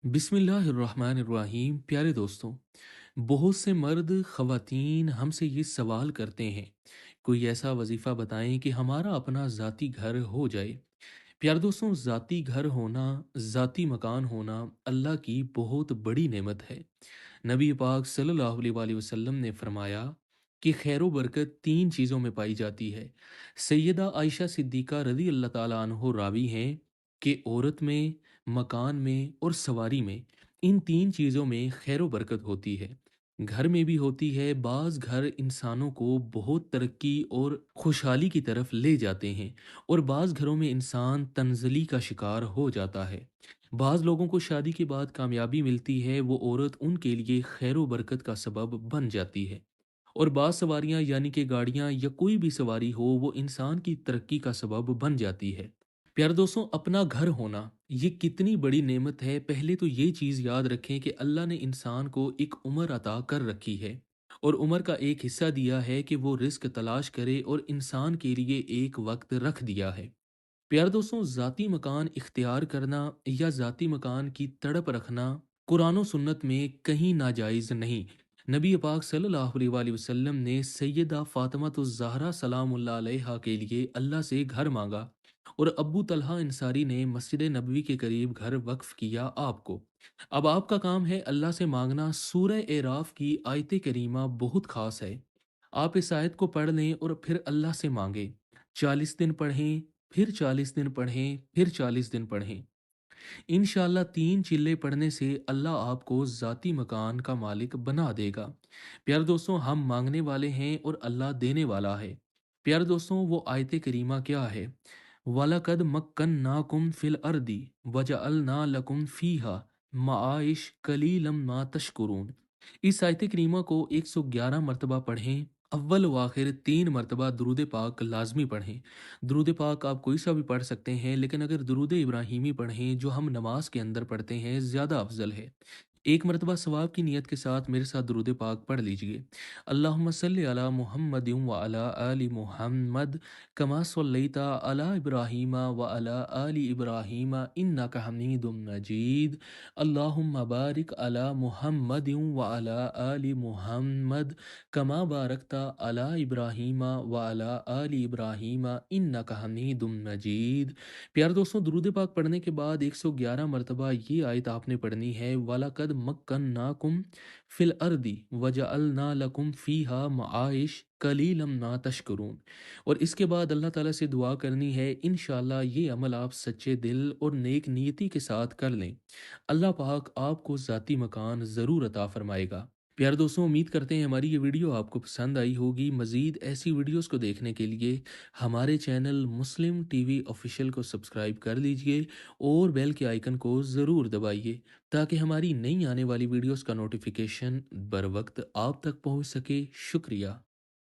बिस्मिल्लाहिर्रहमानिर्रहीम। प्यारे दोस्तों, बहुत से मर्द ख़वातीन हमसे ये सवाल करते हैं, कोई ऐसा वजीफ़ा बताएं कि हमारा अपना ज़ाती घर हो जाए। प्यारे दोस्तों, ज़ाती घर होना, ज़ाती मकान होना अल्लाह की बहुत बड़ी नेमत है। नबी पाक सल्लल्लाहु अलैहि वसल्लम ने फरमाया कि खैर बरकत तीन चीज़ों में पाई जाती है। सैयदा आयशा सिद्दीक़ा रज़ी अल्लाह ताला अन्हो रावी हैं कि औरत में, मकान में और सवारी में, इन तीन चीज़ों में खैर बरकत होती है। घर में भी होती है। बाज़ घर इंसानों को बहुत तरक्की और खुशहाली की तरफ ले जाते हैं और बाज़ घरों में इंसान तंज़ली का शिकार हो जाता है। बाज़ लोगों को शादी के बाद कामयाबी मिलती है, वो औरत उनके लिए खैर व बरकत का सबब बन जाती है। और बाज़ सवारियाँ यानी कि गाड़ियाँ या कोई भी सवारी हो, वो इंसान की तरक्की का सबब बन जाती है। प्यारे दोस्तों, अपना घर होना ये कितनी बड़ी नेमत है। पहले तो ये चीज़ याद रखें कि अल्लाह ने इंसान को एक उम्र अता कर रखी है और उम्र का एक हिस्सा दिया है कि वो रिस्क तलाश करे और इंसान के लिए एक वक्त रख दिया है। प्यारे दोस्तों, ज़ाती मकान इख्तियार करना या ज़ाती मकान की तड़प रखना कुरान और सुन्नत में कहीं नाजायज़ नहीं। नबी पाक सल्लल्लाहु अलैहि वसल्लम ने सैयदा फ़ातिमा ज़हरा सलामुल्लाह अलैहा के लिए अल्लाह से घर मांगा और अब्बू तलहा अंसारी ने मस्जिद नबवी के करीब घर वक्फ किया आपको। अब आपका काम है अल्लाह से मांगना। सूरह एराफ की आयत करीमा बहुत ख़ास है। आप इस आयत को पढ़ लें और फिर अल्लाह से मांगें। 40 दिन पढ़ें, फिर 40 दिन पढ़ें, फिर 40 दिन पढ़ें। इंशाअल्लाह 3 चिल्ले पढ़ने से अल्लाह आपको ज़ाती मकान का मालिक बना देगा। प्यारे दोस्तों, हम मांगने वाले हैं और अल्लाह देने वाला है। प्यारे दोस्तों, वो आयत करीमा क्या है? वलकद मक्कन्नाकुम फिल अर्दी वजअलना लकुम फीहा माआइश कलीलम मा तशकुरून। इस आयत करीमा को 111 मरतबा पढ़ें। अव्वल व आखिर 3 मरतबा दुरूद पाक लाजमी पढ़ें। दुरूद पाक आप कोई सा भी पढ़ सकते हैं, लेकिन अगर दुरूद इब्राहिमी पढ़ें जो हम नमाज के अंदर पढ़ते हैं ज़्यादा अफजल है। 1 मरतबा सवाब की नीयत के साथ मेरे साथ दुरूद पाक पढ़ लीजिए। अल्लाहुम्मा सल्लि अला मुहम्मदिन व अला आलि मुहम्मद कमा सल्लैता अला इब्राहीमा व अला आलि इब्राहीमा इन्नका हमीदुम मजीद। अल्लाहुम्मा बारिक अला मुहम्मदिन व अला आलि मुहम्मद कमा बारकता अला इब्राहीमा व अला आलि इब्राहीमा इन्नका हमीदुम मजीद। प्यारे दोस्तों, दुरूद पाक पढ़ने के बाद 111 मरतबा ये आयत आपने पढ़नी है। वलकद मक्कन्नाकुम फिल अर्दी वजअलना लकुम फीहा माआइश कलीलम मा तशकुरून। और इसके बाद अल्लाह ताला से दुआ करनी है। इंशाअल्लाह ये अमल आप सच्चे दिल और नेक नीयति के साथ कर लें, अल्लाह पाक आपको ज़ाती मकान ज़रूर अता फरमाएगा। प्यारे दोस्तों, उम्मीद करते हैं हमारी ये वीडियो आपको पसंद आई होगी। मज़ीद ऐसी वीडियोस को देखने के लिए हमारे चैनल मुस्लिम टीवी ऑफिशियल को सब्सक्राइब कर लीजिए और बेल के आइकन को ज़रूर दबाइए ताकि हमारी नई आने वाली वीडियोस का नोटिफिकेशन बर वक्त आप तक पहुंच सके। शुक्रिया।